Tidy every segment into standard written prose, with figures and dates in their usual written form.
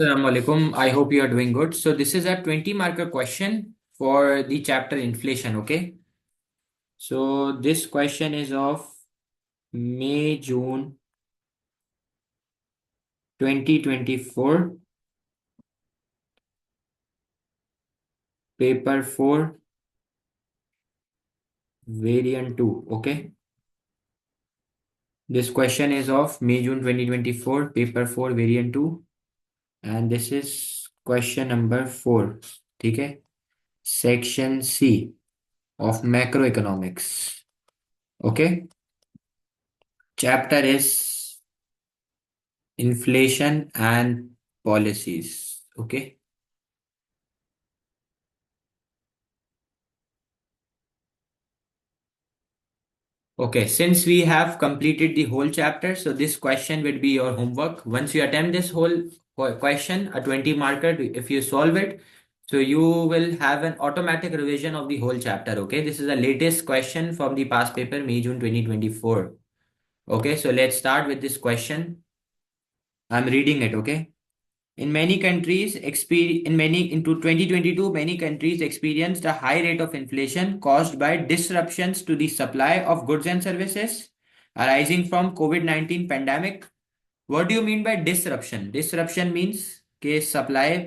Assalamu alaikum. I hope you are doing good. So this is a 20 marker question for the chapter inflation, okay? So this question is of May June 2024, paper 4, variant 2, okay? This question is of May June 2024, paper 4, variant 2, and this is question number 4, ठीक है? Section C of macroeconomics, okay? Chapter is inflation and policies, okay. Okay, since we have completed the whole chapter, so this question will be your homework. Once you attempt this whole question, a 20 marker, if you solve it, so you will have an automatic revision of the whole chapter, okay. This is the latest question from the past paper, May June 2024. Okay, so let's start with this question. I'm reading it, okay. In many countries, into 2022, many countries experienced a high rate of inflation caused by disruptions to the supply of goods and services arising from COVID-19 pandemic. What do you mean by disruption? Disruption means कि supply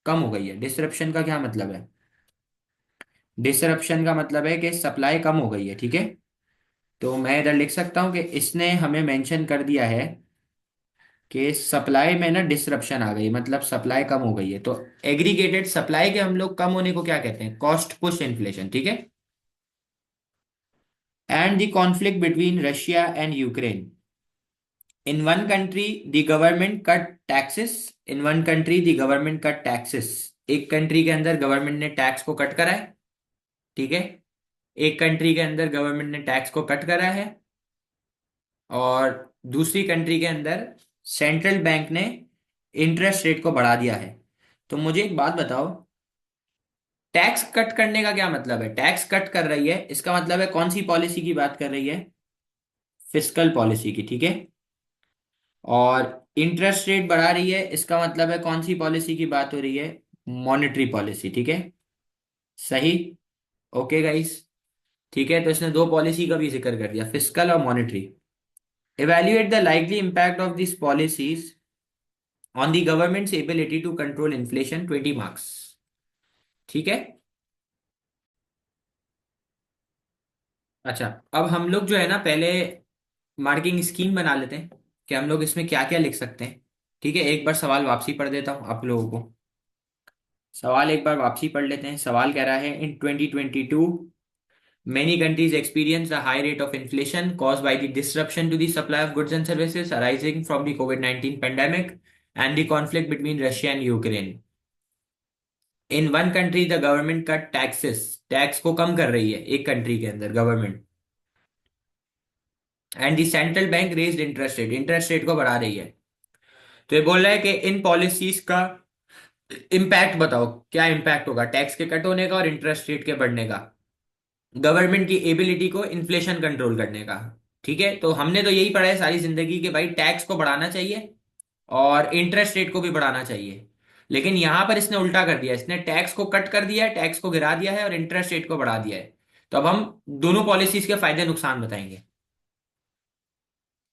कम हो गई है. Disruption का क्या मतलब है? Disruption का मतलब है कि सप्लाई कम हो गई है, ठीक है. तो मैं इधर लिख सकता हूं कि इसने हमें मेंशन कर दिया है कि सप्लाई में ना डिसरप्शन आ गई, मतलब सप्लाई कम हो गई है. तो एग्रीगेटेड सप्लाई के हम लोग कम होने को क्या कहते हैं? कॉस्ट पुश इन्फ्लेशन, ठीक है. And the conflict between Russia and Ukraine. In one country the government cut taxes. In one country the government cut taxes. एक कंट्री के अंदर गवर्नमेंट ने टैक्स को कट करा है, ठीक है. एक कंट्री के अंदर गवर्नमेंट ने टैक्स को कट करा है, और दूसरी कंट्री के अंदर सेंट्रल बैंक ने इंटरेस्ट रेट को बढ़ा दिया है. तो मुझे एक बात बताओ, टैक्स कट करने का क्या मतलब है? टैक्स कट कर रही है, इसका मतलब है कौन सी पॉलिसी की बात कर रही है? फिस्कल पॉलिसी की, ठीक है. और इंटरेस्ट रेट बढ़ा रही है, इसका मतलब है कौन सी पॉलिसी की बात हो रही है? मॉनेटरी पॉलिसी, ठीक है. सही. ओके गाइस, ठीक है. तो इसने दो पॉलिसी का भी जिक्र कर दिया, फिस्कल और monetary. Evaluate the likely impact of this policies on the government's ability to control inflation, 20 marks, ठीक है. अच्छा, अब हम लोग जो है ना, पहले मार्किंग स्कीम बना लेते हैं कि हम लोग इसमें क्या क्या लिख सकते हैं, ठीक है. एक बार सवाल वापसी पढ़ देता हूँ आप लोगों को. सवाल एक बार वापसी पढ़ लेते हैं. सवाल कह रहा है, इन 2022 many countries experienced a high rate of inflation caused by the disruption to the supply of goods and services arising from the COVID-19 pandemic and the conflict between Russia and Ukraine. In one country the government cut taxes. Tax को कम कर रही है एक country के अंदर government. And the central bank raised interest rate. Interest rate को बढ़ा रही है. तो ये बोल रहा है कि इन पॉलिसीज का इम्पैक्ट बताओ, क्या इम्पैक्ट होगा टैक्स के कट होने का और इंटरेस्ट रेट के बढ़ने का गवर्नमेंट की एबिलिटी को इन्फ्लेशन कंट्रोल करने का. ठीक है, तो हमने तो यही पढ़ा है सारी जिंदगी कि भाई टैक्स को बढ़ाना चाहिए और इंटरेस्ट रेट को भी बढ़ाना चाहिए. लेकिन यहां पर इसने उल्टा कर दिया, इसने टैक्स को कट कर दिया है, टैक्स को गिरा दिया है और इंटरेस्ट रेट को बढ़ा दिया है. तो अब हम दोनों पॉलिसीज के फायदे नुकसान बताएंगे.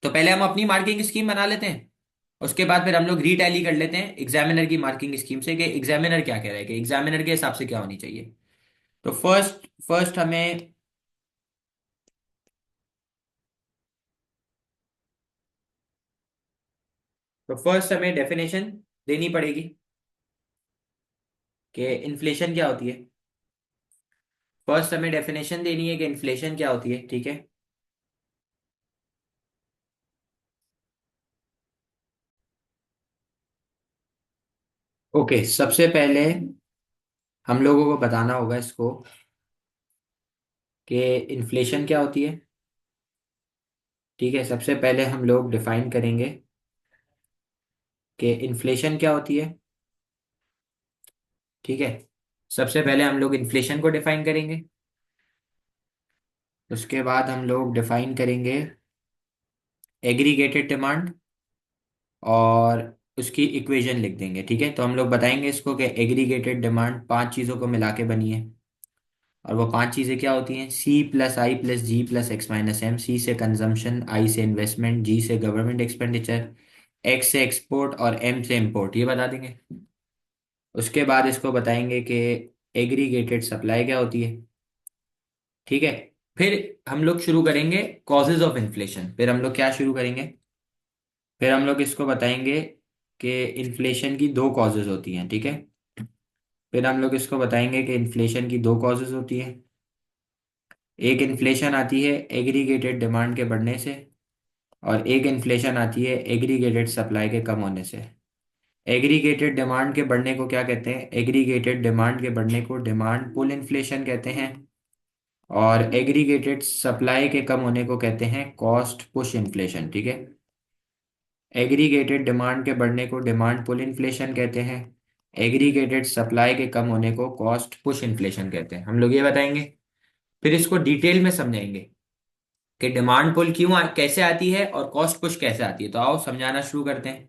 तो पहले हम अपनी मार्किंग स्कीम बना लेते हैं, उसके बाद फिर हम लोग रीटैली कर लेते हैं एग्जामिनर की मार्किंग स्कीम से कि एग्जामिनर क्या कह रहा है, कि एग्जामिनर के हिसाब से क्या होनी चाहिए. तो फर्स्ट फर्स्ट हमें तो फर्स्ट हमें डेफिनेशन देनी पड़ेगी कि इन्फ्लेशन क्या होती है. फर्स्ट हमें डेफिनेशन देनी है कि इन्फ्लेशन क्या होती है, ठीक है. ओके, सबसे पहले हम लोगों को बताना होगा इसको कि इन्फ्लेशन क्या होती है, ठीक है. सबसे पहले हम लोग डिफाइन करेंगे कि इन्फ्लेशन क्या होती है, ठीक है. सबसे पहले हम लोग इन्फ्लेशन को डिफाइन करेंगे, उसके बाद हम लोग डिफाइन करेंगे एग्रीगेटेड डिमांड और उसकी इक्वेशन लिख देंगे, ठीक है। तो हम लोग बताएंगे इसको कि एग्रीगेटेड डिमांड पांच चीज़ों को मिला के बनी है, और वो पांच चीज़ें क्या होती हैं? सी प्लस आई प्लस जी प्लस एक्स माइनस एम। सी से कंजम्पशन, आई से इन्वेस्टमेंट, जी से गवर्नमेंट एक्सपेंडिचर, एक्स से एक्सपोर्ट और एम से इम्पोर्ट, ये बता देंगे। उसके बाद इसको बताएंगे कि एग्रीगेटेड सप्लाई क्या होती है, ठीक है। फिर हम लोग शुरू करेंगे कॉजेज ऑफ इन्फ्लेशन। फिर हम लोग क्या शुरू करेंगे? फिर हम लोग इसको बताएंगे कि इन्फ्लेशन की दो कॉजेज होती हैं, ठीक है। फिर हम लोग इसको बताएंगे कि इन्फ्लेशन की दो कॉजेज होती हैं। एक इन्फ्लेशन आती है एग्रीगेटेड डिमांड के बढ़ने से, और एक इन्फ्लेशन आती है एग्रीगेटेड सप्लाई के कम होने से। एग्रीगेटेड डिमांड के बढ़ने को क्या कहते हैं? एग्रीगेटेड डिमांड के बढ़ने को डिमांड पुल इन्फ्लेशन कहते हैं, और एग्रीगेटेड सप्लाई के कम होने को कहते हैं कॉस्ट पुश इन्फ्लेशन, ठीक है। एग्रीगेटेड डिमांड के बढ़ने को डिमांड पुल इन्फ्लेशन कहते हैं, एग्रीगेटेड सप्लाई के कम होने को कॉस्ट पुश इन्फ्लेशन कहते हैं। हम लोग ये बताएंगे। फिर इसको डिटेल में समझाएंगे कि डिमांड पुल कैसे आती है और कॉस्ट पुश कैसे आती है। तो आओ समझाना शुरू करते हैं।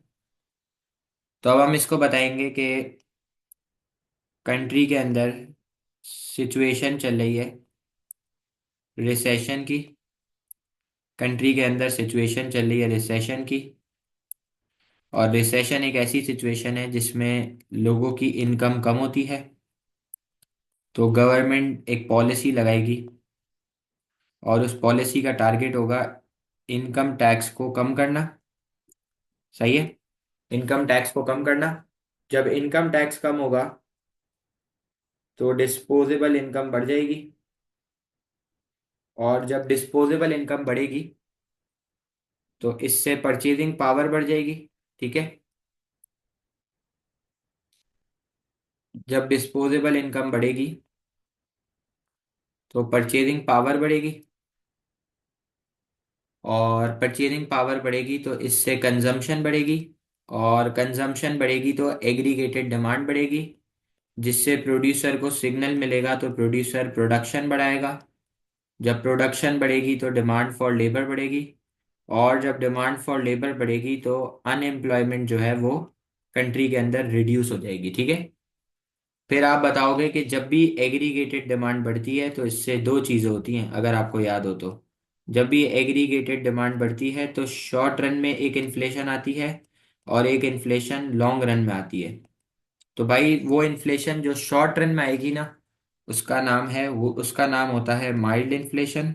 तो अब हम इसको बताएंगे कि कंट्री के अंदर सिचुएशन चल रही है रिसेशन की। कंट्री के अंदर सिचुएशन चल रही है रिसेशन की, और रिसेशन एक ऐसी सिचुएशन है जिसमें लोगों की इनकम कम होती है। तो गवर्नमेंट एक पॉलिसी लगाएगी, और उस पॉलिसी का टारगेट होगा इनकम टैक्स को कम करना। सही है, इनकम टैक्स को कम करना। जब इनकम टैक्स कम होगा तो डिस्पोजेबल इनकम बढ़ जाएगी, और जब डिस्पोजेबल इनकम बढ़ेगी तो इससे परचेजिंग पावर बढ़ जाएगी, ठीक है। जब डिस्पोजेबल इनकम बढ़ेगी तो परचेजिंग पावर बढ़ेगी, और परचेजिंग पावर बढ़ेगी तो इससे कंजम्पशन बढ़ेगी, और कंजम्पशन बढ़ेगी तो एग्रीगेटेड डिमांड बढ़ेगी, जिससे प्रोड्यूसर को सिग्नल मिलेगा तो प्रोड्यूसर प्रोडक्शन बढ़ाएगा। जब प्रोडक्शन बढ़ेगी तो डिमांड फॉर लेबर बढ़ेगी, और जब डिमांड फॉर लेबर बढ़ेगी तो अनएम्प्लॉयमेंट जो है वो कंट्री के अंदर रिड्यूस हो जाएगी, ठीक है। फिर आप बताओगे कि जब भी एग्रीगेटेड डिमांड बढ़ती है तो इससे दो चीज़ें होती हैं, अगर आपको याद हो तो। जब भी एग्रीगेटेड डिमांड बढ़ती है तो शॉर्ट रन में एक इन्फ्लेशन आती है, और एक इन्फ्लेशन लॉन्ग रन में आती है। तो भाई वो इन्फ्लेशन जो शॉर्ट रन में आएगी ना, उसका नाम होता है माइल्ड इन्फ्लेशन।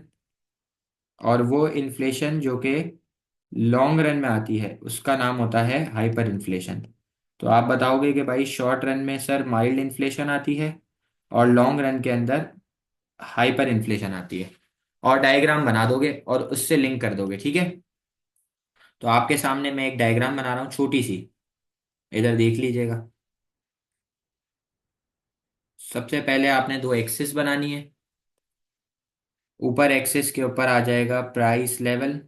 और वो इन्फ्लेशन जो कि लॉन्ग रन में आती है उसका नाम होता है हाइपर इन्फ्लेशन। तो आप बताओगे कि भाई शॉर्ट रन में सर माइल्ड इन्फ्लेशन आती है, और लॉन्ग रन के अंदर हाइपर इन्फ्लेशन आती है, और डायग्राम बना दोगे और उससे लिंक कर दोगे, ठीक है। तो आपके सामने मैं एक डायग्राम बना रहा हूँ छोटी सी, इधर देख लीजिएगा। सबसे पहले आपने दो एक्सिस बनानी है। ऊपर एक्सिस के ऊपर आ जाएगा प्राइस लेवल,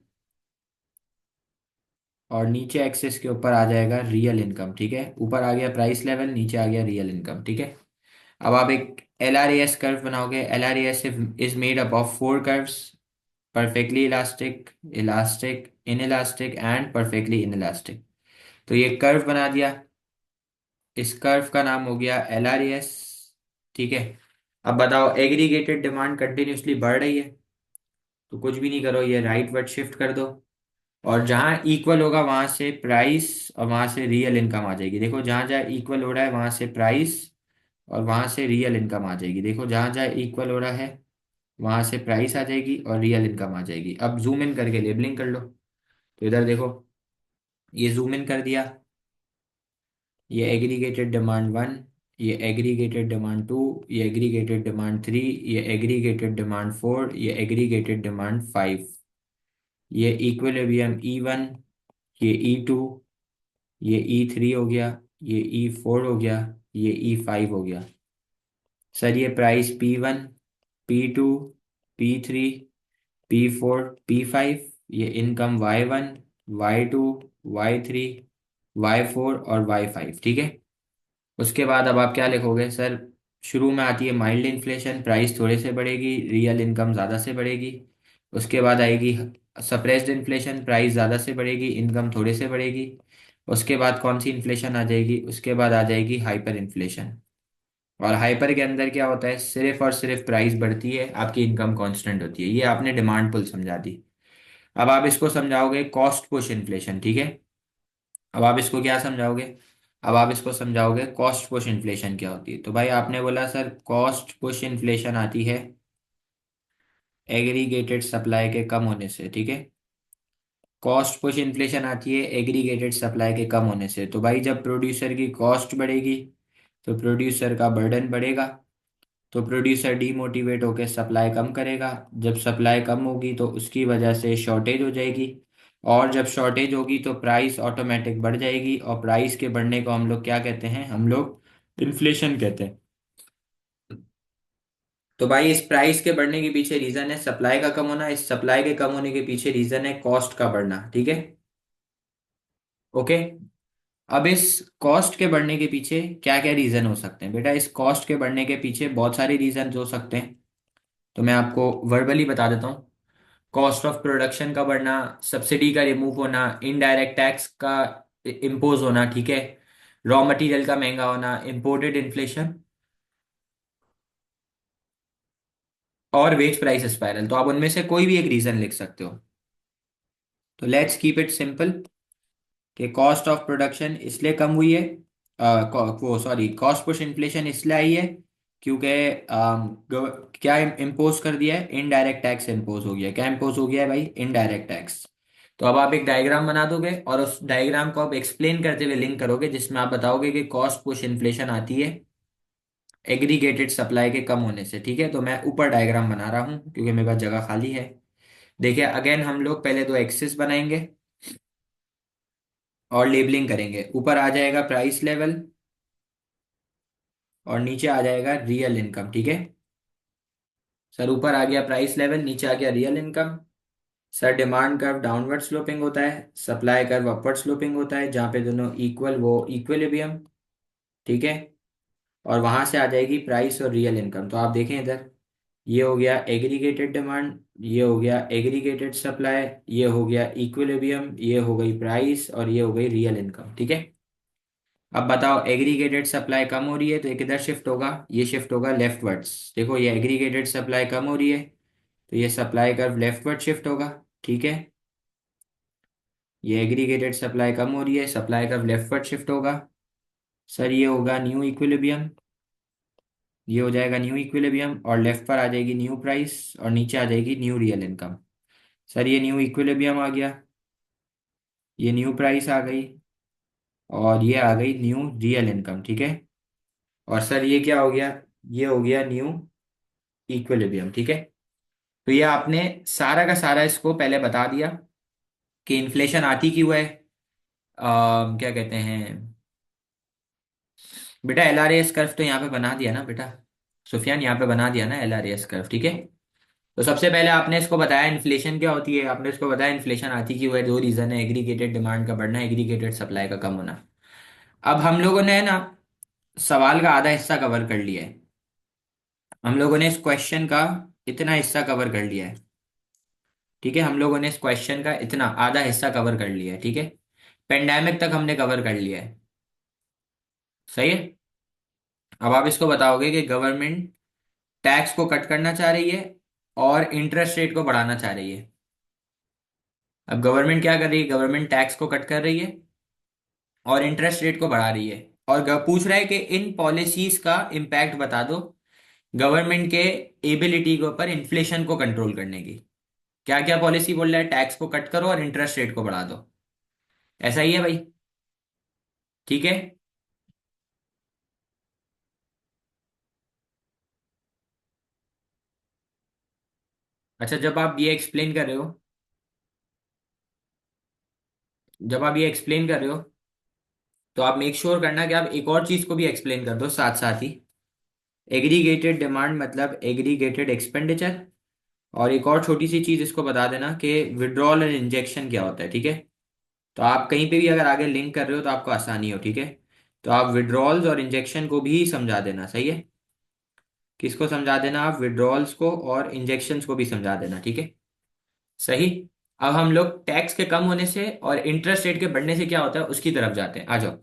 और नीचे एक्सिस के ऊपर आ जाएगा रियल इनकम, ठीक है। ऊपर आ गया प्राइस लेवल, नीचे आ गया रियल इनकम, ठीक है। अब आप एक एल आर एस कर्व बनाओगे। L R S is made up of four curves: perfectly elastic, elastic, inelastic and perfectly inelastic. तो ये कर्व बना दिया, इस कर्व का नाम हो गया एल आर एस, ठीक है। अब बताओ एग्रीगेटेड डिमांड कंटिन्यूसली बढ़ रही है, तो कुछ भी नहीं करो, ये राइट वर्ड शिफ्ट कर दो, और जहां इक्वल होगा वहां से प्राइस और वहां से रियल इनकम आ जाएगी। देखो जहां जहां इक्वल हो रहा है वहां से प्राइस और वहां से रियल इनकम आ जाएगी। देखो जहां जहां इक्वल हो रहा है वहां से प्राइस आ जाएगी और रियल इनकम आ जाएगी। अब जूम इन करके लेबलिंग कर लो। तो इधर देखो, ये जूम इन कर दिया, ये एग्रीगेटेड डिमांड वन, ये एग्रीगेटेड डिमांड टू, ये एग्रीगेटेड डिमांड थ्री, ये एग्रीगेटेड डिमांड फोर, ये एग्रीगेटेड डिमांड फाइव, ये इक्विलिब्रियम ई वन, ये ई टू, ये ई थ्री हो गया, ये ई फोर हो गया, ये ई फाइव हो गया। सर ये price P one, P two, P three, P four, P five, ये income Y one, Y two, Y three, Y four और वाई फाइव, ठीक है। उसके बाद अब आप क्या लिखोगे? सर शुरू में आती है माइल्ड इन्फ्लेशन, प्राइस थोड़े से बढ़ेगी, रियल इनकम ज़्यादा से बढ़ेगी। उसके बाद आएगी सप्रेस्ड इन्फ्लेशन, प्राइस ज़्यादा से बढ़ेगी, इनकम थोड़े से बढ़ेगी। उसके बाद कौन सी इन्फ्लेशन आ जाएगी, उसके बाद आ जाएगी हाइपर इन्फ्लेशन। और हाइपर के अंदर क्या होता है, सिर्फ और सिर्फ प्राइस बढ़ती है, आपकी इनकम कांस्टेंट होती है। ये आपने डिमांड पुल समझा दी। अब आप इसको समझाओगे कॉस्ट पुश इन्फ्लेशन, ठीक है। अब आप इसको क्या समझाओगे, अब आप इसको समझाओगे कॉस्ट पुश इन्फ्लेशन क्या होती है। तो भाई आपने बोला सर कॉस्ट पुश इन्फ्लेशन आती है एग्रीगेटेड सप्लाई के कम होने से, ठीक है। कॉस्ट पुश इन्फ्लेशन आती है एग्रीगेटेड सप्लाई के कम होने से। तो भाई जब प्रोड्यूसर की कॉस्ट बढ़ेगी तो प्रोड्यूसर का बर्डन बढ़ेगा, तो प्रोड्यूसर डीमोटिवेट होकर सप्लाई कम करेगा। जब सप्लाई कम होगी तो उसकी वजह से शॉर्टेज हो जाएगी, और जब शॉर्टेज होगी तो प्राइस ऑटोमेटिक बढ़ जाएगी, और प्राइस के बढ़ने को हम लोग क्या कहते हैं, हम लोग इन्फ्लेशन कहते हैं। तो भाई इस प्राइस के बढ़ने के पीछे रीजन है सप्लाई का कम होना, इस सप्लाई के कम होने के पीछे रीजन है कॉस्ट का बढ़ना, ठीक है। ओके। अब इस कॉस्ट के बढ़ने के पीछे क्या क्या रीजन हो सकते हैं बेटा, इस कॉस्ट के बढ़ने के पीछे बहुत सारे रीजन हो सकते हैं। तो मैं आपको वर्बली बता देता हूँ। कॉस्ट ऑफ प्रोडक्शन का बढ़ना, सब्सिडी का रिमूव होना, इनडायरेक्ट टैक्स का इम्पोज होना, ठीक है, रॉ मटेरियल का महंगा होना, इंपोर्टेड इन्फ्लेशन, और वेज प्राइस स्पाइरल। तो आप उनमें से कोई भी एक रीजन लिख सकते हो। तो लेट्स कीप इट सिंपल कि कॉस्ट ऑफ प्रोडक्शन इसलिए कम हुई है, वो सॉरी कॉस्ट पुश इन्फ्लेशन इसलिए आई है क्योंकि क्या इम्पोज कर दिया है, इनडायरेक्ट टैक्स इम्पोज हो गया है। क्या इम्पोज हो गया है भाई, इनडायरेक्ट टैक्स। तो अब आप एक डायग्राम बना दोगे और उस डायग्राम को आप एक्सप्लेन करते हुए लिंक करोगे, जिसमें आप बताओगे कि कॉस्ट पुश इन्फ्लेशन आती है एग्रीगेटेड सप्लाई के कम होने से, ठीक है। तो मैं ऊपर डायग्राम बना रहा हूँ क्योंकि मेरे पास जगह खाली है। देखिए अगेन हम लोग पहले दो एक्सिस बनाएंगे और लेबलिंग करेंगे। ऊपर आ जाएगा प्राइस लेवल और नीचे आ जाएगा रियल इनकम, ठीक है। सर ऊपर आ गया प्राइस लेवल, नीचे आ गया real income. Sir demand curve downward sloping होता है, सप्लाई कर्व अपवर्ड स्लोपिंग होता है, जहाँ पे दोनों इक्वल वो इक्विलिब्रियम, ठीक है। और वहां से आ जाएगी प्राइस और रियल इनकम। तो आप देखें इधर, ये हो गया एग्रीगेटेड डिमांड, ये हो गया एग्रीगेटेड सप्लाई, ये हो गया इक्विलिब्रियम, ये हो गई प्राइस और ये हो गई रियल इनकम, ठीक है। अब बताओ एग्रीगेटेड सप्लाई कम हो रही है तो ये किधर शिफ्ट होगा, ये शिफ्ट होगा लेफ्टवर्ड्स। देखो ये एग्रीगेटेड सप्लाई कम हो रही है तो ये सप्लाई कर्व लेफ्टवर्ड शिफ्ट होगा, ठीक है। ये एग्रीगेटेड सप्लाई कम हो रही है, सप्लाई कर्व लेफ्टवर्ड शिफ्ट होगा। सर ये होगा न्यू इक्विलिब्रियम, ये हो जाएगा न्यू इक्विलिब्रियम, और लेफ्ट पर आ जाएगी न्यू प्राइस और नीचे आ जाएगी न्यू रियल इनकम। सर ये न्यू इक्विलिब्रियम आ गया, ये न्यू प्राइस आ गई, और ये आ गई न्यू रियल इनकम, ठीक है। और सर ये क्या हो गया, ये हो गया न्यू इक्विलिब्रियम, ठीक है। तो ये आपने सारा का सारा इसको पहले बता दिया कि इन्फ्लेशन आती क्यों है। क्या कहते हैं बेटा, LRAS कर्व तो यहाँ पे बना दिया ना बेटा, सुफियान यहाँ पे बना दिया ना LRAS कर्व, ठीक है। तो सबसे पहले आपने इसको बताया इन्फ्लेशन क्या होती है, आपने इसको बताया इन्फ्लेशन आती क्यों है, दो रीजन है, एग्रीगेटेड डिमांड का बढ़ना, एग्रीगेटेड सप्लाई का कम होना। अब हम लोगों ने ना सवाल का आधा हिस्सा कवर कर लिया है, हम लोगों ने इस क्वेश्चन का इतना हिस्सा कवर कर लिया है, ठीक है। हम लोगों ने इस क्वेश्चन का इतना आधा हिस्सा कवर कर लिया है, ठीक है। पेंडेमिक तक हमने कवर कर लिया है, सही है। अब आप इसको बताओगे कि गवर्नमेंट टैक्स को कट करना चाह रही है और इंटरेस्ट रेट को बढ़ाना चाह रही है। अब गवर्नमेंट क्या कर रही है, गवर्नमेंट टैक्स को कट कर रही है और इंटरेस्ट रेट को बढ़ा रही है, और पूछ रहा है कि इन पॉलिसीज का इम्पैक्ट बता दो गवर्नमेंट के एबिलिटी के ऊपर इन्फ्लेशन को कंट्रोल करने की। क्या क्या पॉलिसी बोल रहा है, टैक्स को कट करो और इंटरेस्ट रेट को बढ़ा दो, ऐसा ही है भाई, ठीक है। अच्छा जब आप ये एक्सप्लेन कर रहे हो तो आप मेक श्योर करना कि आप एक और चीज को भी एक्सप्लेन कर दो साथ साथ ही। एग्रीगेटेड डिमांड मतलब एग्रीगेटेड एक्सपेंडिचर, और एक और छोटी सी चीज इसको बता देना कि विड्रॉल एंड इंजेक्शन क्या होता है, ठीक है। तो आप कहीं पे भी अगर आगे लिंक कर रहे हो तो आपको आसानी हो, ठीक है। तो आप विड्रॉल्स और इंजेक्शन को भी समझा देना, सही है। किसको समझा देना, आप विड्रॉल्स को और इंजेक्शंस को भी समझा देना, ठीक है, सही। अब हम लोग टैक्स के कम होने से और इंटरेस्ट रेट के बढ़ने से क्या होता है उसकी तरफ जाते हैं, आ जाओ।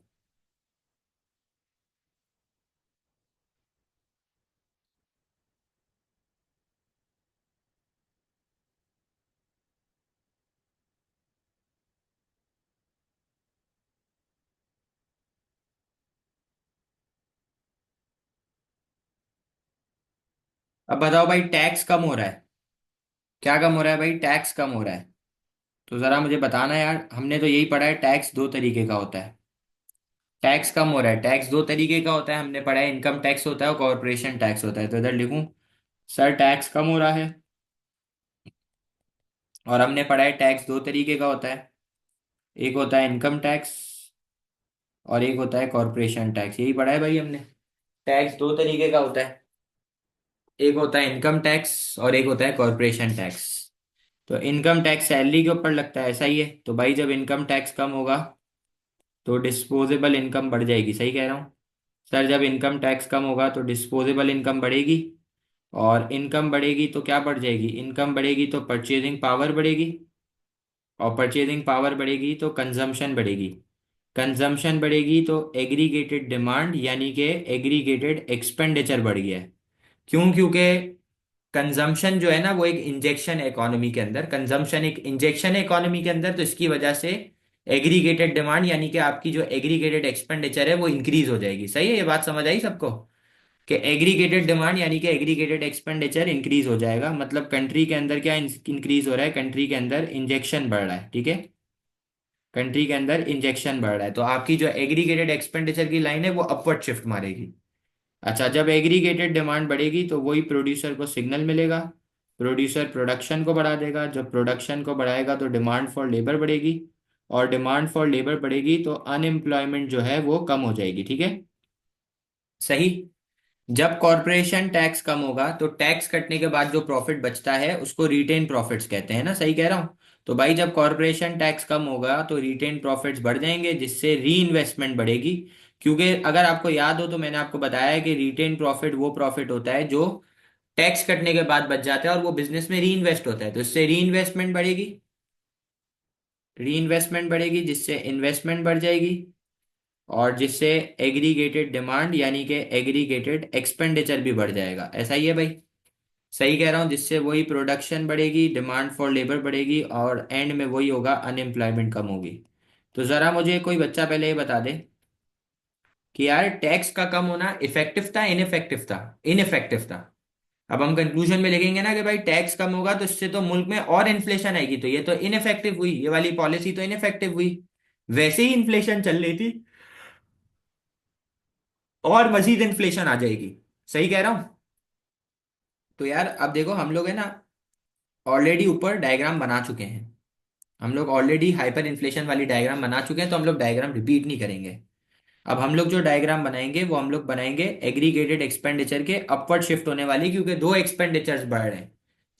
अब बताओ भाई, टैक्स कम हो रहा है, क्या कम हो रहा है भाई? टैक्स कम हो रहा है। तो जरा मुझे बताना यार, हमने तो यही पढ़ा है टैक्स दो तरीके का होता है। टैक्स कम हो रहा है, टैक्स दो तरीके का होता है, हमने पढ़ा है इनकम टैक्स होता है और कॉर्पोरेशन टैक्स होता है। तो इधर लिखूं, सर टैक्स कम हो रहा है। और हमने पढ़ा है टैक्स दो तरीके का होता है, एक होता है इनकम टैक्स और एक होता है कॉर्पोरेशन टैक्स। यही पढ़ा है भाई हमने, टैक्स दो तरीके का होता है, एक होता है इनकम टैक्स और एक होता है कॉर्पोरेशन टैक्स। तो इनकम टैक्स सैलरी के ऊपर लगता है, ऐसा ही है। तो भाई जब इनकम टैक्स कम होगा तो डिस्पोजेबल इनकम बढ़ जाएगी, सही कह रहा हूँ? सर जब इनकम टैक्स कम होगा तो डिस्पोजेबल इनकम बढ़ेगी, और इनकम बढ़ेगी तो क्या बढ़ जाएगी? इनकम बढ़ेगी तो परचेजिंग पावर बढ़ेगी, और परचेजिंग पावर बढ़ेगी तो कंजम्पशन बढ़ेगी, कंजम्पशन बढ़ेगी तो एग्रीगेटेड डिमांड यानी कि एग्रीगेटेड एक्सपेंडिचर बढ़ गया है। क्यों? क्योंकि कंजम्पशन जो है ना वो एक इंजेक्शन है इकोनॉमी के अंदर, कंजम्पशन एक इंजेक्शन है इकोनॉमी के अंदर, तो इसकी वजह से एग्रीगेटेड डिमांड यानी कि आपकी जो एग्रीगेटेड एक्सपेंडिचर है वो इंक्रीज हो जाएगी। सही है? ये बात समझ आई सबको कि एग्रीगेटेड डिमांड यानी कि एग्रीगेटेड एक्सपेंडिचर इंक्रीज हो जाएगा। मतलब कंट्री के अंदर क्या इंक्रीज हो रहा है? कंट्री के अंदर इंजेक्शन बढ़ रहा है, ठीक है? कंट्री के अंदर इंजेक्शन बढ़ रहा है, तो आपकी जो एग्रीगेटेड एक्सपेंडिचर की लाइन है वो अपवर्ड शिफ्ट मारेगी। अच्छा, जब एग्रीगेटेड डिमांड बढ़ेगी तो वही प्रोड्यूसर को सिग्नल मिलेगा, प्रोड्यूसर प्रोडक्शन को बढ़ा देगा, जब प्रोडक्शन को बढ़ाएगा तो डिमांड फॉर लेबर बढ़ेगी, और डिमांड फॉर लेबर बढ़ेगी तो अनएम्प्लॉयमेंट जो है वो कम हो जाएगी, ठीक है? सही। जब कॉरपोरेशन टैक्स कम होगा तो टैक्स कटने के बाद जो प्रॉफिट बचता है उसको रिटेन प्रॉफिट्स कहते हैं ना, सही कह रहा हूं? तो भाई जब कॉरपोरेशन टैक्स कम होगा तो रिटेन प्रॉफिट्स बढ़ जाएंगे जिससे री इन्वेस्टमेंट बढ़ेगी। क्योंकि अगर आपको याद हो तो मैंने आपको बताया है कि रिटेन प्रॉफिट वो प्रॉफिट होता है जो टैक्स कटने के बाद बच जाता है और वो बिजनेस में री इन्वेस्ट होता है, तो इससे री इन्वेस्टमेंट बढ़ेगी, री इन्वेस्टमेंट बढ़ेगी जिससे इन्वेस्टमेंट बढ़ जाएगी, और जिससे एग्रीगेटेड डिमांड यानी कि एग्रीगेटेड एक्सपेंडिचर भी बढ़ जाएगा। ऐसा ही है भाई? सही कह रहा हूँ? जिससे वही प्रोडक्शन बढ़ेगी, डिमांड फॉर लेबर बढ़ेगी, और एंड में वही होगा, अनएम्प्लॉयमेंट कम होगी। तो जरा मुझे कोई बच्चा पहले ये बता दे कि यार टैक्स का कम होना इफेक्टिव था इनइफेक्टिव था? इनइफेक्टिव था। अब हम कंक्लूजन में लिखेंगे ना कि भाई टैक्स कम होगा तो इससे तो मुल्क में और इन्फ्लेशन आएगी, तो ये तो इनइफेक्टिव हुई, ये वाली पॉलिसी तो इनइफेक्टिव हुई। वैसे ही इन्फ्लेशन चल रही थी और मजीद इन्फ्लेशन आ जाएगी। सही कह रहा हूं? तो यार अब देखो, हम लोग है ना ऑलरेडी ऊपर डायग्राम बना चुके हैं, हम लोग ऑलरेडी हाइपर इन्फ्लेशन वाली डायग्राम बना चुके हैं, तो हम लोग डायग्राम रिपीट नहीं करेंगे। अब हम लोग जो डायग्राम बनाएंगे वो हम लोग बनाएंगे एग्रीगेटेड एक्सपेंडिचर के अपवर्ड शिफ्ट होने वाली, क्योंकि दो एक्सपेंडिचर्स बढ़ रहे हैं,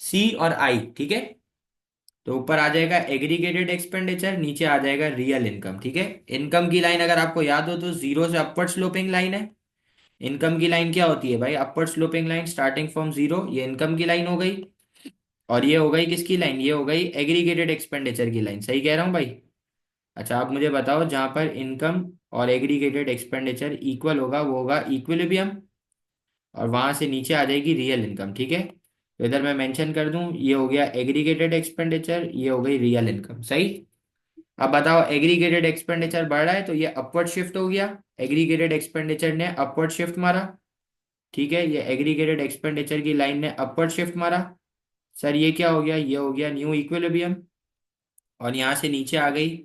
सी और आई, ठीक है? तो ऊपर आ जाएगा एग्रीगेटेड एक्सपेंडिचर, नीचे आ जाएगा रियल इनकम, ठीक है? इनकम की लाइन अगर आपको याद हो तो जीरो से अपवर्ड स्लोपिंग लाइन है। इनकम की लाइन क्या होती है भाई? Upward sloping line starting from zero, ये इनकम की लाइन हो गई। और ये हो गई किसकी लाइन? ये हो गई एग्रीगेटेड एक्सपेंडिचर की लाइन। सही कह रहा हूँ भाई? अच्छा, आप मुझे बताओ, जहां पर इनकम और एग्रीगेटेड एक्सपेंडिचर इक्वल होगा वो होगा इक्विलिब्रियम, और वहां से नीचे आ जाएगी रियल इनकम, ठीक है? तो इधर मैं मेंशन कर दूं, ये हो गया एग्रीगेटेड एक्सपेंडिचर, ये हो गई रियल इनकम। सही। अब बताओ, एग्रीगेटेड एक्सपेंडिचर बढ़ रहा है तो ये अपवर्ड शिफ्ट हो गया, एग्रीगेटेड एक्सपेंडिचर ने अपवर्ड शिफ्ट मारा, ठीक है? ये एग्रीगेटेड एक्सपेंडिचर की लाइन ने अपवर्ड शिफ्ट मारा। सर ये क्या हो गया? ये हो गया न्यू इक्विलिब्रियम, और यहाँ से नीचे आ गई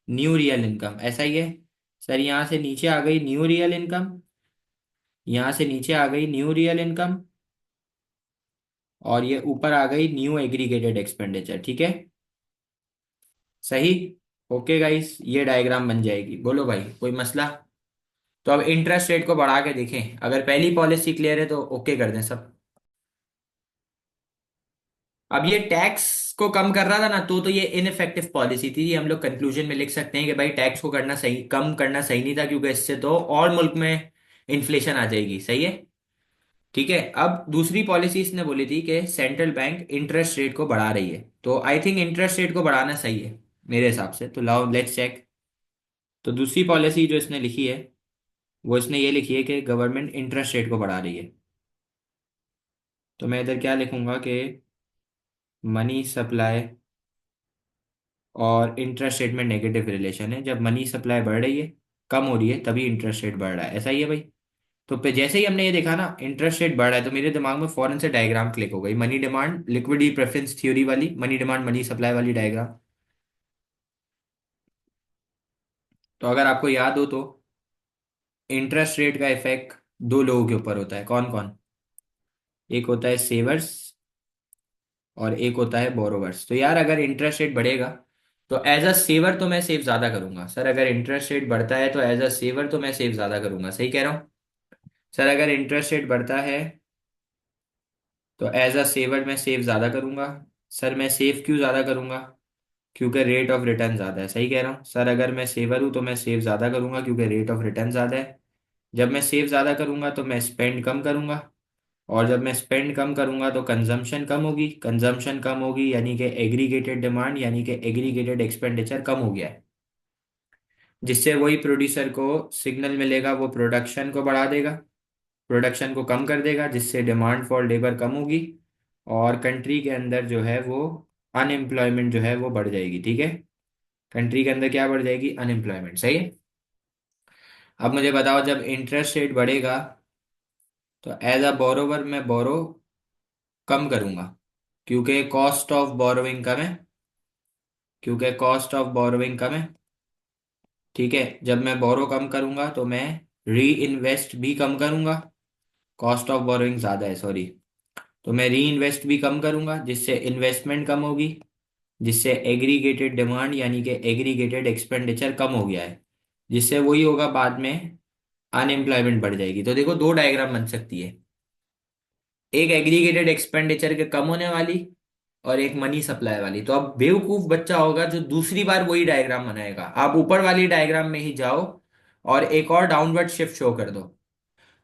न्यू रियल इनकम। ऐसा ही है? सर यहाँ से नीचे आ गई न्यू रियल इनकम, यहाँ से नीचे आ गई न्यू रियल इनकम, और ये ऊपर आ गई न्यू एग्रीगेटेड एक्सपेंडिचर, ठीक है? सही। ओके गाइस, ये डायग्राम बन जाएगी। बोलो भाई, कोई मसला? तो अब इंटरेस्ट रेट को बढ़ा के देखें, अगर पहली पॉलिसी क्लियर है तो ओके कर दें सब। अब ये टैक्स को कम कर रहा था ना, तो ये इनइफेक्टिव पॉलिसी थी, ये हम लोग कंक्लूजन में लिख सकते हैं कि भाई टैक्स को करना सही, कम करना सही नहीं था, क्योंकि इससे तो और मुल्क में इन्फ्लेशन आ जाएगी। सही है? ठीक है, अब दूसरी पॉलिसी इसने बोली थी कि सेंट्रल बैंक इंटरेस्ट रेट को बढ़ा रही है, तो आई थिंक इंटरेस्ट रेट को बढ़ाना सही है मेरे हिसाब से। तो लाओ लेट्स चेक। तो दूसरी पॉलिसी जो इसने लिखी है वो इसने ये लिखी है कि गवर्नमेंट इंटरेस्ट रेट को बढ़ा रही है। तो मैं इधर क्या लिखूंगा कि मनी सप्लाई और इंटरेस्ट रेट में नेगेटिव रिलेशन है। जब मनी सप्लाई बढ़ रही है, कम हो रही है, तभी इंटरेस्ट रेट बढ़ रहा है, ऐसा ही है भाई। तो पे जैसे ही हमने ये देखा ना इंटरेस्ट रेट बढ़ रहा है, तो मेरे दिमाग में फौरन से डायग्राम क्लिक हो गई, money demand liquidity preference theory वाली, मनी डिमांड मनी सप्लाई वाली डायग्राम। तो अगर आपको याद हो तो इंटरेस्ट रेट का इफेक्ट दो लोगों के ऊपर होता है, कौन कौन? एक होता है सेवर्स और एक होता है बोरोवर्स। तो यार अगर इंटरेस्ट रेट बढ़ेगा तो एज अ सेवर तो मैं सेव ज्यादा करूंगा सर। अगर इंटरेस्ट रेट बढ़ता है तो एज अ सेवर तो मैं सेव ज्यादा करूंगा, सही कह रहा हूँ सर? अगर इंटरेस्ट रेट बढ़ता है तो एज अ सेवर मैं सेव ज्यादा करूंगा। सर मैं सेव क्यों ज्यादा करूंगा? क्योंकि रेट ऑफ रिटर्न ज्यादा है, सही कह रहा हूँ सर? अगर मैं सेवर हूं तो मैं सेव ज्यादा करूंगा क्योंकि रेट ऑफ रिटर्न ज्यादा है। जब मैं सेव ज्यादा करूंगा तो मैं स्पेंड कम करूंगा, और जब मैं स्पेंड कम करूंगा तो कंजम्पशन कम होगी, कंजम्पशन कम होगी यानी कि एग्रीगेटेड डिमांड यानी कि एग्रीगेटेड एक्सपेंडिचर कम हो गया है, जिससे वही प्रोड्यूसर को सिग्नल मिलेगा, वो प्रोडक्शन को बढ़ा देगा, प्रोडक्शन को कम कर देगा, जिससे डिमांड फॉर लेबर कम होगी और कंट्री के अंदर जो है वो अनएम्प्लॉयमेंट जो है वो बढ़ जाएगी। ठीक है, कंट्री के अंदर क्या बढ़ जाएगी? अनएम्प्लॉयमेंट, सही है। अब मुझे बताओ जब इंटरेस्ट रेट बढ़ेगा तो एज अ बोरोवर मैं बोरो कम करूंगा क्योंकि कॉस्ट ऑफ बोरोइंग कम है, क्योंकि कॉस्ट ऑफ बोरोइंग कम है। ठीक है, जब मैं बोरो कम करूंगा तो मैं री इन्वेस्ट भी कम करूंगा, कॉस्ट ऑफ बोरोइंग ज्यादा है सॉरी। तो मैं री इन्वेस्ट भी कम करूंगा जिससे इन्वेस्टमेंट कम होगी, जिससे एग्रीगेटेड डिमांड यानी कि एग्रीगेटेड एक्सपेंडिचर कम हो गया है, जिससे वही होगा बाद में अनएम्प्लॉयमेंट बढ़ जाएगी। तो देखो दो डायग्राम बन सकती है, एक एग्रीगेटेड एक्सपेंडिचर के कम होने वाली और एक मनी सप्लाई वाली। तो अब बेवकूफ बच्चा होगा जो दूसरी बार वही डायग्राम बनाएगा। आप ऊपर वाली डायग्राम में ही जाओ और एक और डाउनवर्ड शिफ्ट शो कर दो।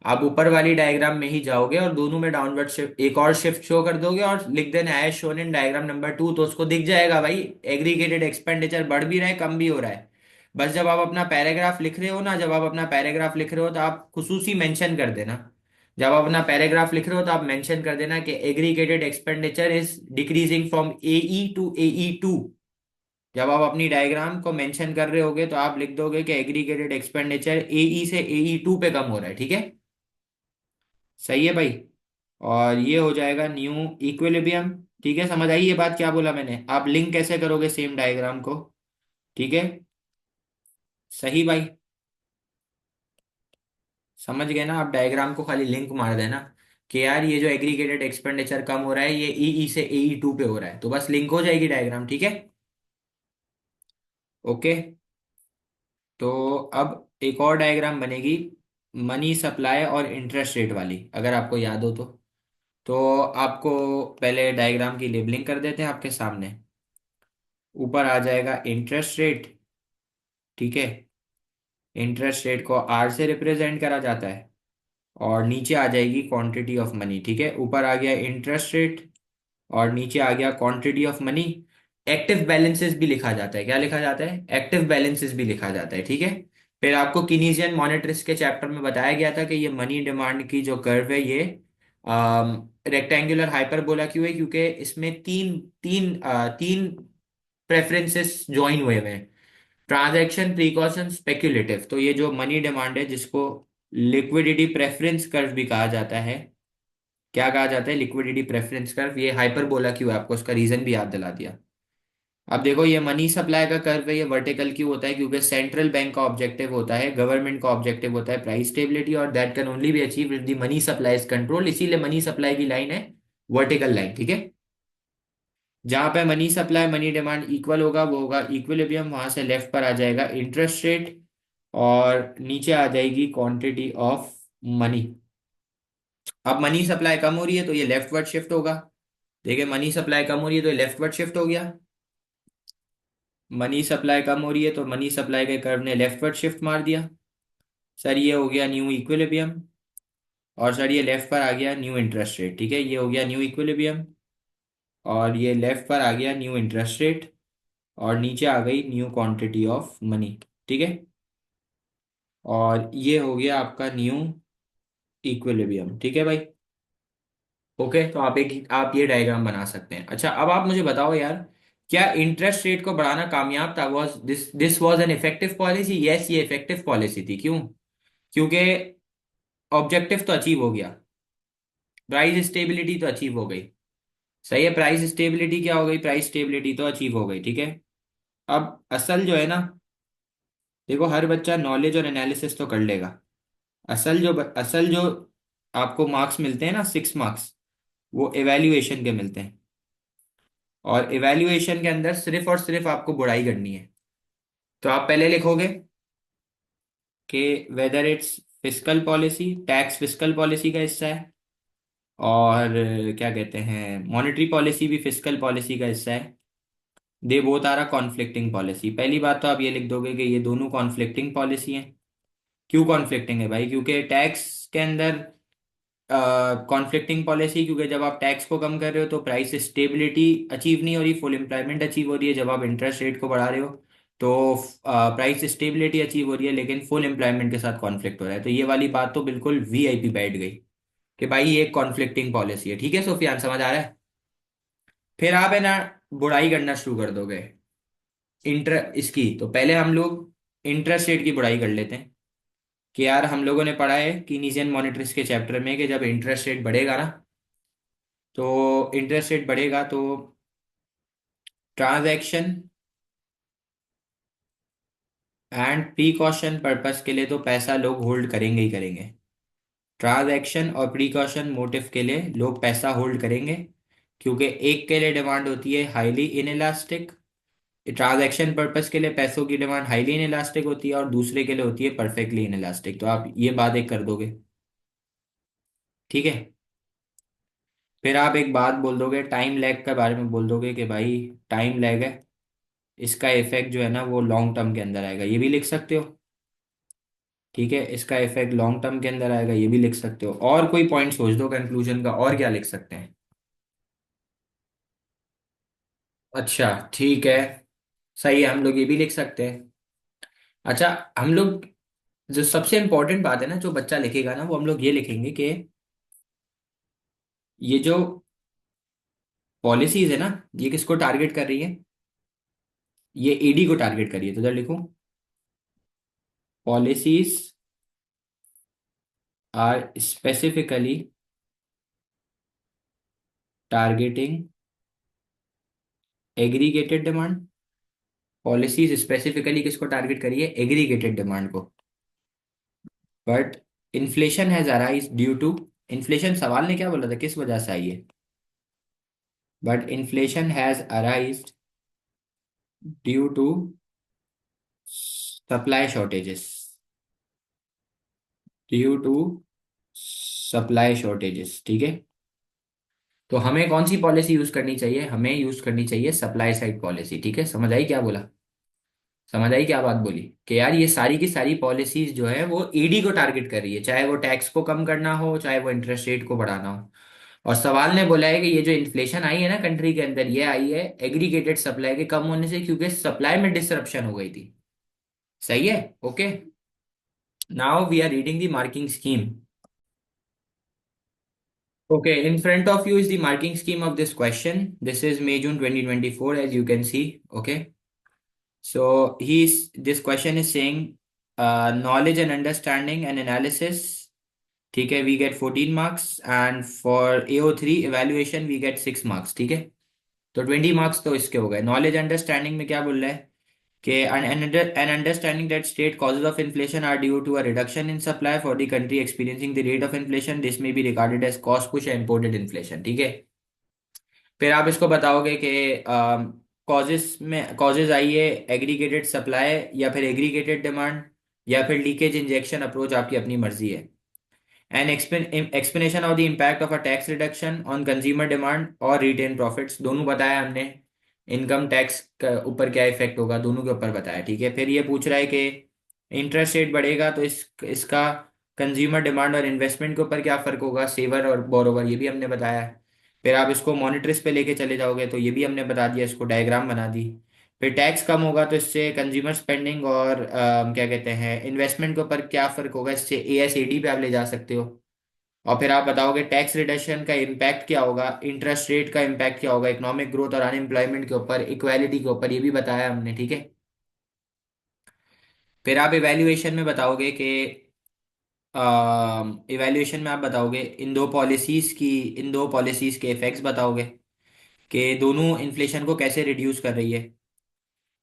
आप ऊपर वाली डायग्राम में ही जाओगे और दोनों में डाउनवर्ड शिफ्ट एक और शिफ्ट शो कर दोगे और लिख देना as shown in diagram number 2, तो उसको दिख जाएगा भाई एग्रीगेटेड एक्सपेंडिचर बढ़ भी रहा है कम भी हो रहा है। बस जब आप अपना पैराग्राफ लिख रहे हो ना, जब आप अपना पैराग्राफ लिख रहे हो तो आप खुसूसी मेंशन कर देना। जब आप अपना पैराग्राफ लिख रहे हो तो आप मेंशन कर देना कि aggregated expenditure is decreasing from AE to AE2। जब आप अपनी डायग्राम को मेंशन कर रहे होगे तो आप लिख दोगे कि एग्रीगेटेड एक्सपेंडिचर AE से AE2 पे कम हो रहा है, ठीक है? सही है भाई। और ये हो जाएगा न्यू इक्विलिब्रियम। ठीक है, समझ आई ये बात क्या बोला मैंने? आप लिंक कैसे करोगे सेम डायग्राम को? ठीक है, सही भाई, समझ गए ना? आप डायग्राम को खाली लिंक मार देना कि यार ये जो एग्रीगेटेड एक्सपेंडिचर कम हो रहा है ये EE से AE2 पे हो रहा है, तो बस लिंक हो जाएगी डायग्राम। ठीक है, ओके। तो अब एक और डायग्राम बनेगी मनी सप्लाई और इंटरेस्ट रेट वाली, अगर आपको याद हो तो आपको पहले डायग्राम की लेबलिंग कर देते हैं आपके सामने। ऊपर आ जाएगा इंटरेस्ट रेट, ठीक है, इंटरेस्ट रेट को R से रिप्रेजेंट करा जाता है, और नीचे आ जाएगी क्वांटिटी ऑफ मनी। ठीक है, ऊपर आ गया इंटरेस्ट रेट और नीचे आ गया quantity of money. Active balances भी लिखा जाता है, क्या लिखा जाता है? एक्टिव बैलेंसेस भी लिखा जाता है, ठीक है। फिर आपको कीनीजियन मॉनेटरिक्स के चैप्टर में बताया गया था कि ये मनी डिमांड की जो कर्व है ये रेक्टेंगुलर हाइपरबोला क्यों है? क्योंकि इसमें तीन तीन तीन प्रेफरेंसेस ज्वाइन हुए हुए हैं, ट्रांजैक्शन, प्रिकॉशन, स्पेक्यूलेटिव। तो ये जो मनी डिमांड है जिसको लिक्विडिटी प्रेफरेंस कर्व भी कहा जाता है, क्या कहा जाता है? Liquidity preference curve. ये हाइपरबोला क्यों है, आपको उसका रीजन भी याद दिला दिया। अब देखो ये मनी सप्लाई का कर्व है, ये वर्टिकल क्यों होता है? क्योंकि सेंट्रल बैंक का ऑब्जेक्टिव होता है, गवर्नमेंट का ऑब्जेक्टिव होता है प्राइस स्टेबिलिटी, और that can only be achieve with the money supply is control. इसीलिए मनी सप्लाई की लाइन है वर्टिकल लाइन, ठीक है। जहां पे money supply money demand equal होगा वो होगा इक्विलिब्रियम, वहां से लेफ्ट पर आ जाएगा इंटरेस्ट रेट और नीचे आ जाएगी क्वांटिटी ऑफ मनी। अब मनी सप्लाई कम हो रही है तो ये लेफ्टवर्ड शिफ्ट होगा। देखिए मनी सप्लाई कम हो रही है तो ये लेफ्टवर्ड शिफ्ट हो गया। मनी सप्लाई कम हो रही है तो मनी सप्लाई के कर्व ने लेफ्टवर्ड शिफ्ट मार दिया। सर ये हो गया न्यू इक्विलिब्रियम। और सर ये लेफ्ट पर आ गया न्यू इंटरेस्ट रेट, ठीक है, ये हो गया न्यू इक्विलिब्रियम। और ये लेफ्ट पर आ गया न्यू इंटरेस्ट रेट, और नीचे आ गई न्यू क्वांटिटी ऑफ मनी, ठीक है। और ये हो गया आपका न्यू इक्विलिब्रियम, ठीक है भाई। ओके, तो आप ये डायग्राम बना सकते हैं। अच्छा, अब आप मुझे बताओ यार, क्या इंटरेस्ट रेट को बढ़ाना कामयाब था? Was this was an effective policy? Yes, ये इफेक्टिव पॉलिसी थी। क्यों? क्योंकि ऑब्जेक्टिव तो अचीव हो गया, प्राइस स्टेबिलिटी तो अचीव हो गई। सही है, प्राइस स्टेबिलिटी क्या हो गई? प्राइस स्टेबिलिटी तो अचीव हो गई, ठीक है। अब असल जो है ना, देखो हर बच्चा नॉलेज और एनालिसिस तो कर लेगा। असल जो आपको मार्क्स मिलते हैं ना, 6 मार्क्स, वो एवेल्युएशन के मिलते हैं। और एवेल्युएशन के अंदर सिर्फ और सिर्फ आपको बुराई करनी है। तो आप पहले लिखोगे कि whether it's fiscal policy, tax fiscal policy का हिस्सा है, और क्या कहते हैं, मॉनेटरी पॉलिसी भी फिस्कल पॉलिसी का हिस्सा है। They both are a conflicting policy. पहली बात तो आप ये लिख दोगे कि ये दोनों कॉन्फ्लिक्टिंग पॉलिसी हैं। क्यों कॉन्फ्लिक्टिंग है भाई? क्योंकि टैक्स के अंदर कॉन्फ्लिक्टिंग पॉलिसी, क्योंकि जब आप टैक्स को कम कर रहे हो तो प्राइस स्टेबिलिटी अचीव नहीं हो रही, फुल एम्प्लॉयमेंट अचीव हो रही है। जब आप इंटरेस्ट रेट को बढ़ा रहे हो तो प्राइस स्टेबिलिटी अचीव हो रही है, लेकिन फुल एम्प्लॉयमेंट के साथ कॉन्फ्लिक्ट हो रहा है। तो ये वाली बात तो बिल्कुल वीआईपी बैठ गई कि भाई ये एक कॉन्फ्लिक्टिंग पॉलिसी है, ठीक है सुफियान, समझ आ रहा है? फिर आप है ना बुराई करना शुरू कर दोगे इसकी। तो पहले हम लोग इंटरेस्ट रेट की बुराई कर लेते हैं कि यार हम लोगों ने पढ़ा है कीनीजियन मॉनेटरीज के चैप्टर में कि जब इंटरेस्ट रेट बढ़ेगा ना, तो इंटरेस्ट रेट बढ़ेगा तो ट्रांजैक्शन एंड प्रीकॉशन पर्पस के लिए तो पैसा लोग होल्ड करेंगे ही करेंगे। ट्रांजैक्शन और प्रीकॉशन मोटिव के लिए लोग पैसा होल्ड करेंगे, क्योंकि एक के लिए डिमांड होती है हाईली इनइलास्टिक, ट्रांजैक्शन पर्पस के लिए पैसों की डिमांड हाईली इनइलास्टिक होती है, और दूसरे के लिए होती है परफेक्टली इनइलास्टिक। तो आप ये बात एक कर दोगे, ठीक है। फिर आप एक बात बोल दोगे टाइम लैग के बारे में, बोल दोगे कि भाई टाइम लैग है, इसका इफेक्ट जो है ना वो लॉन्ग टर्म के अंदर आएगा, ये भी लिख सकते हो, ठीक है। इसका इफेक्ट लॉन्ग टर्म के अंदर आएगा, ये भी लिख सकते हो। और कोई पॉइंट सोच दो कंक्लूजन का, और क्या लिख सकते हैं? अच्छा, ठीक है, सही है, हम लोग ये भी लिख सकते हैं। अच्छा, हम लोग जो सबसे इंपॉर्टेंट बात है ना, जो बच्चा लिखेगा ना, वो हम लोग ये लिखेंगे कि ये जो पॉलिसीज है ना, ये किसको टारगेट कर रही है? ये ईडी को टारगेट करिए, तो इधर लिखूं, policies are specifically targeting aggregated demand. Policies specifically किसको टारगेट करिए? एग्रीगेटेड डिमांड को। But inflation has arise due to, inflation सवाल ने क्या बोला था, किस वजह से आई है? But inflation has arise due to supply shortages, due to supply shortages, ठीक है। तो हमें कौन सी पॉलिसी यूज करनी चाहिए? हमें यूज करनी चाहिए सप्लाई साइड पॉलिसी, ठीक है। समझ आई क्या बोला? समझ आई क्या बात बोली? कि यार ये सारी की सारी पॉलिसीज जो है वो ईडी को टारगेट कर रही है, चाहे वो टैक्स को कम करना हो, चाहे वो इंटरेस्ट रेट को बढ़ाना हो। और सवाल ने बोला है कि ये जो इन्फ्लेशन आई है ना कंट्री के अंदर, ये आई है एग्रीगेटेड सप्लाई के कम होने से, क्योंकि सप्लाई में डिसरप्शन हो गई थी। सही है, okay. Now we are reading the marking scheme. Okay, in front of you is the marking scheme of this question. This is May June 2024, as you can see. Okay, so this question is saying knowledge and understanding and analysis. ठीक है, we get 14 marks, and for AO3 evaluation we get 6 marks, ठीक है। तो 20 marks तो इसके हो गए। Knowledge understanding में क्या बोल रहा है कि an understanding that state causes of inflation are due to a reduction in supply for the country experiencing the rate of inflation, this may be regarded as cost push या imported inflation, ठीक है। फिर आप इसको बताओगे कि causes आई है aggregated supply या फिर एग्रीगेटेड डिमांड या फिर लीकेज इंजेक्शन अप्रोच, आपकी अपनी मर्जी है। An explanation of the impact of a tax reduction on consumer demand और रिटेन प्रॉफिट्स, दोनों बताया हमने। इनकम टैक्स के ऊपर क्या इफेक्ट होगा, दोनों के ऊपर बताया, ठीक है। फिर ये पूछ रहा है कि इंटरेस्ट रेट बढ़ेगा तो इसका कंज्यूमर डिमांड और इन्वेस्टमेंट के ऊपर क्या फर्क होगा, सेवर और बोरोवर, ये भी हमने बताया है। फिर आप इसको मॉनेटरीज पे लेके चले जाओगे तो ये भी हमने बता दिया, इसको डायग्राम बना दी। फिर टैक्स कम होगा तो इससे कंज्यूमर स्पेंडिंग और क्या कहते हैं इन्वेस्टमेंट के ऊपर क्या फर्क होगा, इससे AS/AD पे आप ले जा सकते हो। और फिर आप बताओगे टैक्स रिडक्शन का इम्पैक्ट क्या होगा, इंटरेस्ट रेट का इम्पैक्ट क्या होगा, इकोनॉमिक ग्रोथ और अनएम्प्लॉयमेंट के ऊपर, इक्वालिटी के ऊपर, ये भी बताया हमने, ठीक है। फिर आप इवेल्युएशन में बताओगे कि इवेल्युएशन में आप बताओगे इन दो पॉलिसीज के इफेक्ट्स बताओगे कि दोनों इन्फ्लेशन को कैसे रिड्यूस कर रही है।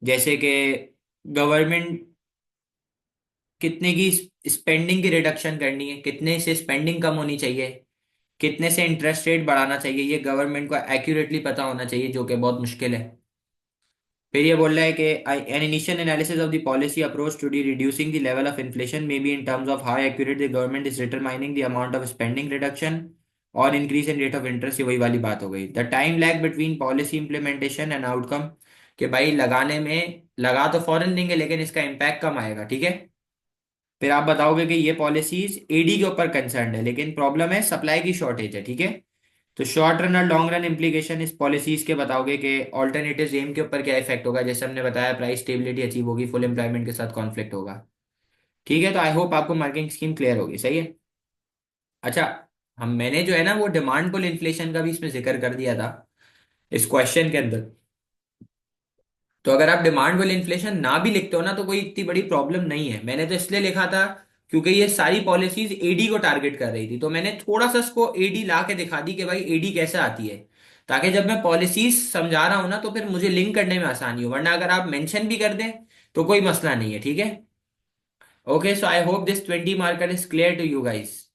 जैसे कि गवर्नमेंट कितने की स्पेंडिंग की रिडक्शन करनी है, कितने से स्पेंडिंग कम होनी चाहिए, कितने से इंटरेस्ट रेट बढ़ाना चाहिए, ये गवर्नमेंट को एक्यूरेटली पता होना चाहिए, जो कि बहुत मुश्किल है। फिर ये बोल रहा है कि an initial analysis of the policy approach to the reducing the level of inflation may be in terms of how accurate the government is determining the amount of spending reduction और increase in rate of interest, ये वही वाली बात हो गई। The time lag between policy implementation and outcome, कि भाई लगाने में लगा तो फौरन देंगे लेकिन इसका इम्पैक्ट कम आएगा, ठीक है। फिर आप बताओगे कि ये पॉलिसीज AD के ऊपर कंसर्न है लेकिन प्रॉब्लम है सप्लाई की शॉर्टेज है, ठीक है। तो शॉर्ट रन और लॉन्ग रन इम्प्लीकेशन इस पॉलिसीज के बताओगे कि ऑल्टरनेटिव एम के ऊपर क्या इफेक्ट होगा, जैसे हमने बताया प्राइस स्टेबिलिटी अचीव होगी, फुल एम्प्लॉयमेंट के साथ कॉन्फ्लिक्ट होगा। ठीक है, तो आई होप आपको मार्किंग स्कीम क्लियर होगी, सही है। अच्छा, हम मैंने जो है ना वो डिमांड पुल इन्फ्लेशन का भी इसमें जिक्र कर दिया था इस क्वेश्चन के अंदर। तो अगर आप डिमांड वाले इन्फ्लेशन ना भी लिखते हो ना तो कोई इतनी बड़ी प्रॉब्लम नहीं है। मैंने तो इसलिए लिखा था क्योंकि ये सारी पॉलिसीज AD को टारगेट कर रही थी, तो मैंने थोड़ा सा इसको AD ला के दिखा दी कि भाई AD कैसे आती है, ताकि जब मैं पॉलिसीज समझा रहा हूं ना तो फिर मुझे लिंक करने में आसानी हो, वरना अगर आप मेंशन भी कर दें तो कोई मसला नहीं है, ठीक है। Okay, so I hope this 20 marker is clear to you guys.